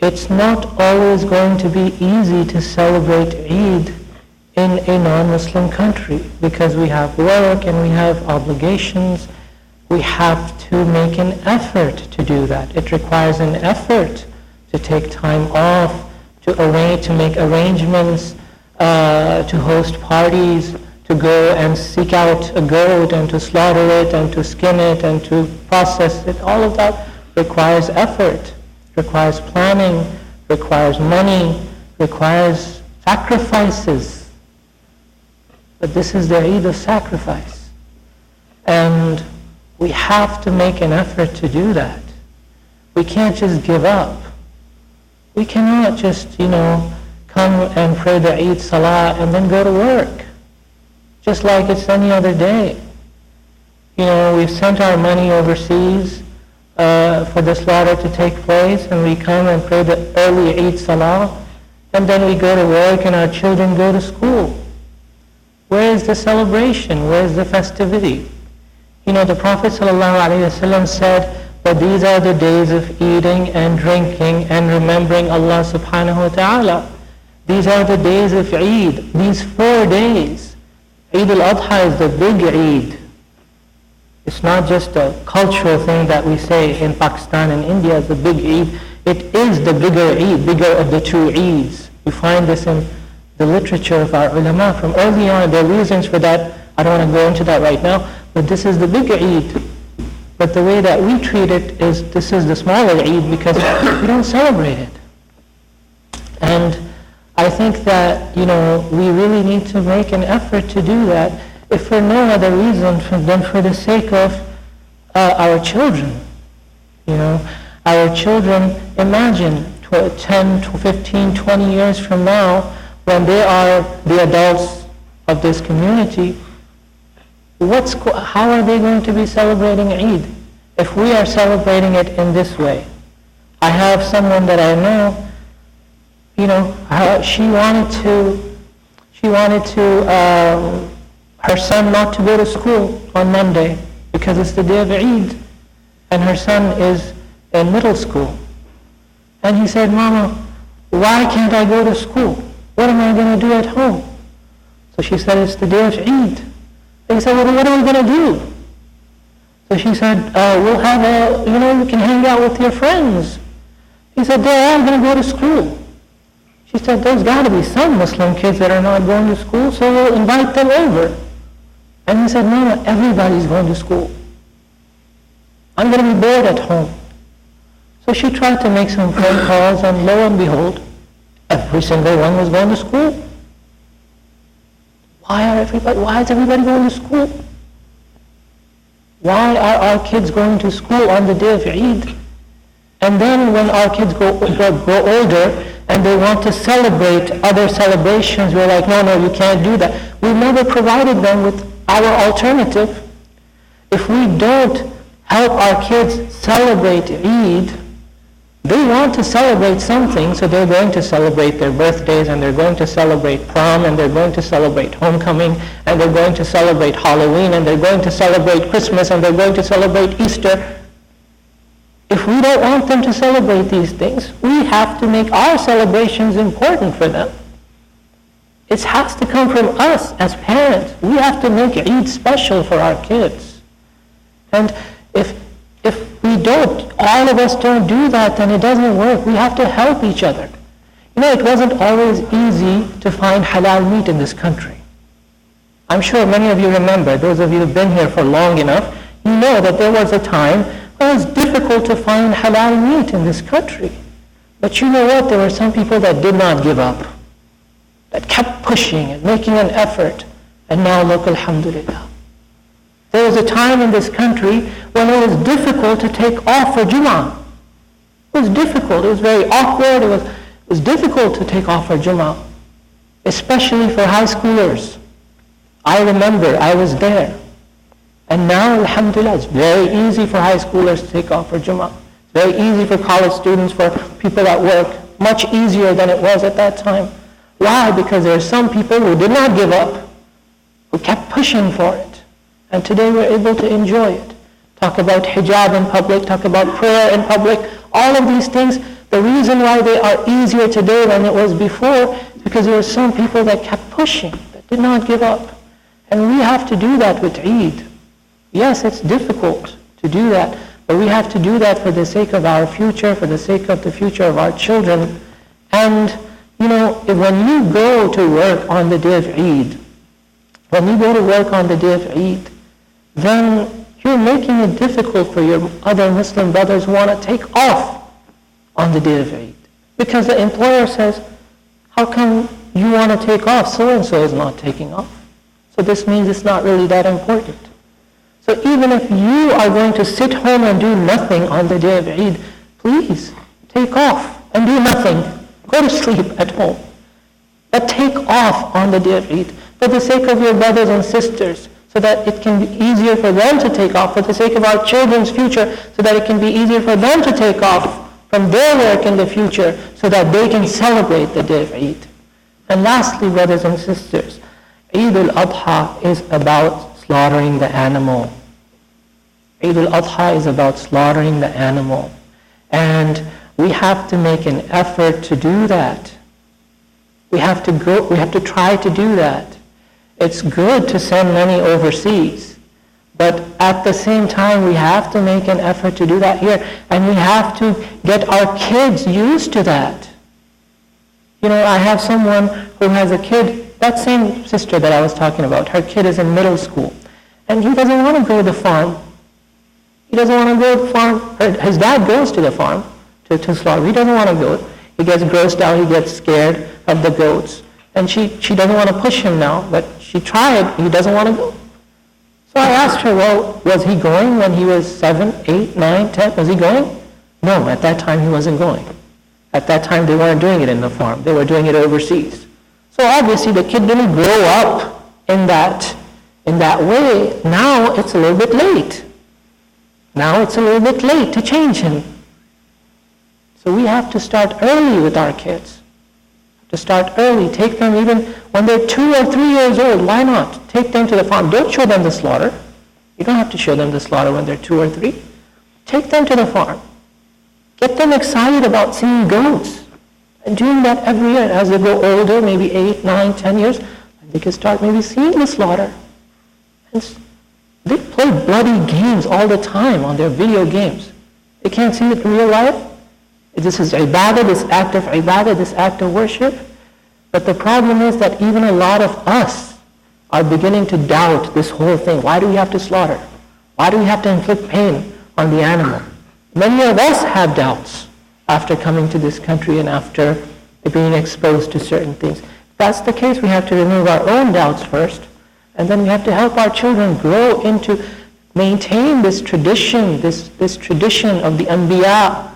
it's not always going to be easy to celebrate Eid in a non-Muslim country, because we have work and we have obligations. We have to make an effort to do that. It requires an effort to take time off, to make arrangements, to host parties, to go and seek out a goat and to slaughter it and to skin it and to process it. All of that requires effort, requires planning, requires money, requires sacrifices. But this is the Eid of sacrifice. And we have to make an effort to do that. We can't just give up. We cannot just, come and pray the Eid Salah and then go to work, just like it's any other day. We've sent our money overseas for the slaughter to take place, and we come and pray the early Eid Salah, and then we go to work and our children go to school. Where is the celebration? Where is the festivity? The Prophet ﷺ said that these are the days of eating and drinking and remembering Allah subhanahu wa ta'ala. These are the days of Eid, these 4 days. Eid-ul-Adha is the big Eid. It's not just a cultural thing that we say in Pakistan and India, it's the big Eid. It is the bigger Eid, bigger of the 2 Eids. We find this in the literature of our ulama from early on. There are reasons for that. I don't want to go into that right now. But this is the bigger Eid. But the way that we treat it is, this is the smaller Eid because we don't celebrate it. And I think that, we really need to make an effort to do that, if for no other reason than for the sake of our children. Our children, imagine 10, 15, 20 years from now, when they are the adults of this community, how are they going to be celebrating Eid if we are celebrating it in this way? I have someone that I know, she wanted her son not to go to school on Monday because it's the day of Eid, and her son is in middle school. And he said, "Mama, why can't I go to school? What am I going to do at home?" So she said, "It's the day of Eid." He said, "Well, what are we going to do?" So she said, "We'll have you can hang out with your friends." He said, "They're all going to go to school." She said, "There's got to be some Muslim kids that are not going to school, so we'll invite them over." And he said, "No, everybody's going to school. I'm going to be bored at home." So she tried to make some phone calls, and lo and behold, every single one was going to school. Why is everybody going to school? Why are our kids going to school on the day of Eid? And then when our kids grow older and they want to celebrate other celebrations, we're like, no, you can't do that. We never provided them with our alternative. If we don't help our kids celebrate Eid, they want to celebrate something, so they're going to celebrate their birthdays, and they're going to celebrate prom, and they're going to celebrate homecoming, and they're going to celebrate Halloween, and they're going to celebrate Christmas, and they're going to celebrate Easter. If we don't want them to celebrate these things, we have to make our celebrations important for them. It has to come from us as parents. We have to make Eid special for our kids. And if we don't, all of us don't do that, then it doesn't work. We have to help each other. It wasn't always easy to find halal meat in this country. I'm sure many of you remember, those of you who've been here for long enough, you know that there was a time when it was difficult to find halal meat in this country. But you know what? There were some people that did not give up, that kept pushing and making an effort, and now look, alhamdulillah. There was a time in this country when it was difficult to take off for Jum'ah. It was difficult. It was very awkward. It was difficult to take off for Jum'ah, especially for high schoolers. I remember I was there. And now, alhamdulillah, it's very easy for high schoolers to take off for Jum'ah. It's very easy for college students, for people at work. Much easier than it was at that time. Why? Because there are some people who did not give up, who kept pushing for it. And today we're able to enjoy it. Talk about hijab in public, talk about prayer in public, all of these things. The reason why they are easier today than it was before is because there were some people that kept pushing, that did not give up. And we have to do that with Eid. Yes, it's difficult to do that, but we have to do that for the sake of our future, for the sake of the future of our children. And, when you go to work on the day of Eid, then you're making it difficult for your other Muslim brothers who want to take off on the day of Eid. Because the employer says, how come you want to take off? So-and-so is not taking off. So this means it's not really that important. So even if you are going to sit home and do nothing on the day of Eid, please take off and do nothing. Go to sleep at home. But take off on the day of Eid for the sake of your brothers and sisters, so that it can be easier for them to take off, for the sake of our children's future, so that it can be easier for them to take off from their work in the future, so that they can celebrate the day of Eid. And lastly, brothers and sisters, Eid-ul-Adha is about slaughtering the animal. Eid-ul-Adha is about slaughtering the animal. And we have to make an effort to do that. We have to try to do that. It's good to send money overseas, but at the same time we have to make an effort to do that here, and we have to get our kids used to that. I have someone who has a kid, that same sister that I was talking about, her kid is in middle school, and he doesn't want to go to the farm. He doesn't want to go to the farm. His dad goes to the farm to slaughter. He doesn't want to go. He gets grossed out, he gets scared of the goats. And she doesn't want to push him now, but she tried, he doesn't want to go. So I asked her, well, was he going when he was 7, 8, 9, 10? Was he going? No, at that time he wasn't going. At that time they weren't doing it in the farm, they were doing it overseas. So obviously the kid didn't grow up in that way. Now it's a little bit late. Now it's a little bit late to change him. So we have to start early with our kids. To start early, take them even when they're 2 or 3 years old. Why not? Take them to the farm. Don't show them the slaughter. You don't have to show them the slaughter when they're 2 or 3. Take them to the farm. Get them excited about seeing goats. And doing that every year. As they grow older, maybe 8, 9, 10 years, they can start maybe seeing the slaughter. And they play bloody games all the time on their video games. They can't see it in real life. This is ibadah, this act of ibadah, this act of worship. But the problem is that even a lot of us are beginning to doubt this whole thing. Why do we have to slaughter? Why do we have to inflict pain on the animal? Many of us have doubts after coming to this country and after being exposed to certain things. If that's the case, we have to remove our own doubts first, and then we have to help our children grow into, maintain this tradition, this tradition of the Anbiya.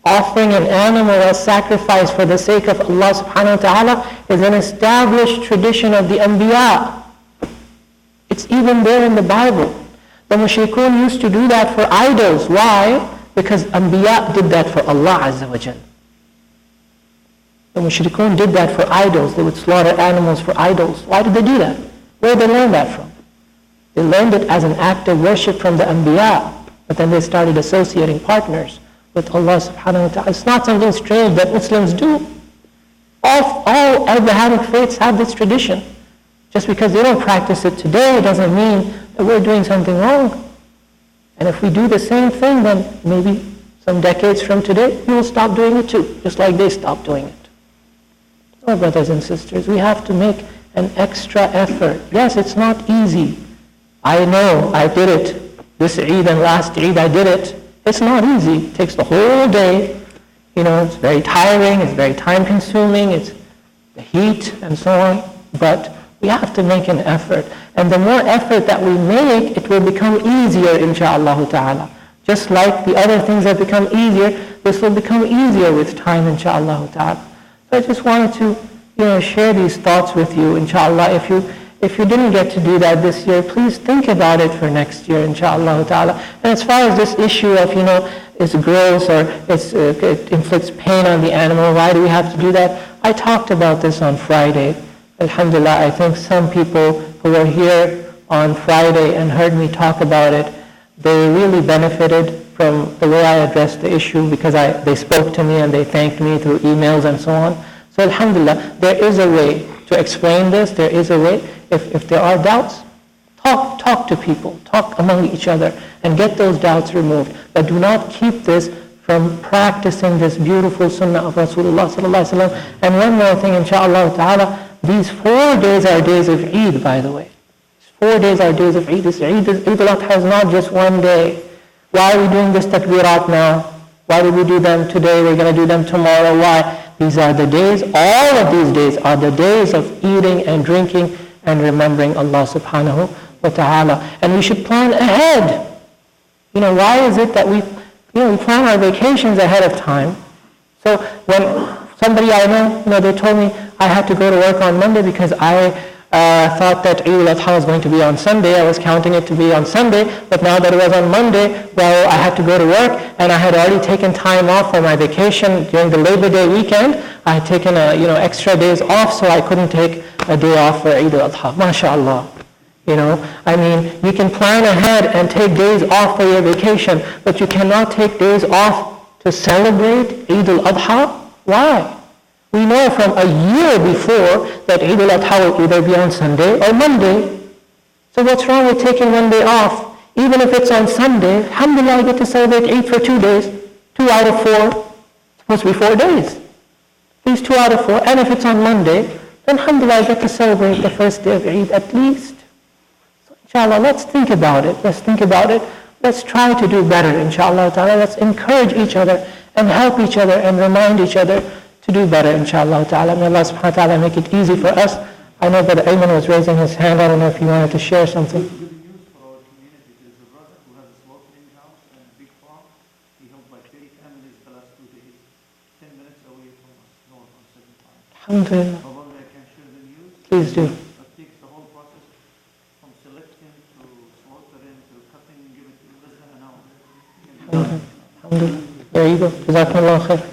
Offering an animal as sacrifice for the sake of Allah subhanahu wa ta'ala is an established tradition of the Anbiya. It's even there in the Bible. The mushrikun used to do that for idols. Why? Because Anbiya did that for Allah Azza wa Jal. The mushrikun did that for idols. They would slaughter animals for idols. Why did they do that? Where did they learn that from? They learned it as an act of worship from the Anbiya, but then they started associating partners with Allah subhanahu wa ta'ala. It's not something strange that Muslims do. All Abrahamic faiths have this tradition. Just because they don't practice it today doesn't mean that we're doing something wrong. And if we do the same thing, then maybe some decades from today, we will stop doing it too, just like they stopped doing it. Oh, brothers and sisters, we have to make an extra effort. Yes, it's not easy. I know, I did it. This Eid and last Eid, I did it. It's not easy. It takes the whole day. It's very tiring, it's very time-consuming, it's the heat and so on. But we have to make an effort. And the more effort that we make, it will become easier, insha'Allah ta'ala. Just like the other things that become easier, this will become easier with time, insha'Allah ta'ala. So I just wanted to, share these thoughts with you, insha'Allah. If you didn't get to do that this year, please think about it for next year, insha'Allah ta'ala. And as far as this issue of, it's gross or it inflicts pain on the animal, why do we have to do that? I talked about this on Friday. Alhamdulillah, I think some people who were here on Friday and heard me talk about it, they really benefited. from the way I addressed the issue, because they spoke to me and they thanked me through emails and so on. So alhamdulillah, there is a way to explain this. There is a way. If there are doubts, talk to people, talk among each other, and get those doubts removed. But do not keep this from practicing this beautiful sunnah of Rasulullah sallallahu alaihi wasallam. And one more thing, inshaAllah ta'ala, these 4 days are days of Eid, by the way. 4 days are days of Eid. This Eid-ul-Adha is not just one day. Why are we doing this takbirat now? Why did we do them today? We're going to do them tomorrow. Why? These are the days, all of these days are the days of eating and drinking and remembering Allah subhanahu wa ta'ala. And we should plan ahead. Why is it that we plan our vacations ahead of time? So when somebody I know, they told me I had to go to work on Monday because I thought that Eid-ul-Adha was going to be on Sunday. I was counting it to be on Sunday, but now that it was on Monday, well, I had to go to work, and I had already taken time off for my vacation during the Labor Day weekend. I had taken extra days off, so I couldn't take a day off for Eid-ul-Adha. MashaAllah. You can plan ahead and take days off for your vacation, but you cannot take days off to celebrate Eid-ul-Adha. Why? We know from a year before that Eid-ul-Adha will either be on Sunday or Monday. So what's wrong with taking one day off? Even if it's on Sunday, alhamdulillah, I get to celebrate Eid for 2 days. 2 out of 4. It's supposed to be 4 days. These 2 out of 4. And if it's on Monday, then alhamdulillah, I get to celebrate the first day of Eid at least. So inshallah, let's think about it. Let's try to do better, inshallah ta'ala. Let's encourage each other and help each other and remind each other to do better, inshallah ta'ala. May Allah subhanahu wa ta'ala make it easy for us. I know that Ayman was raising his hand. I don't know if he wanted to share something. Good news for our community. There's a brother who has a slaughtering house and a big farm. He helped like 30 families the last 2 days, 10 minutes away from us, north on 75. Alhamdulillah. Probably I can share the news. Please do. It takes the whole process from selecting to slaughtering to cutting and give it to less than an hour. Alhamdulillah. There you go. Jazakumullah khair.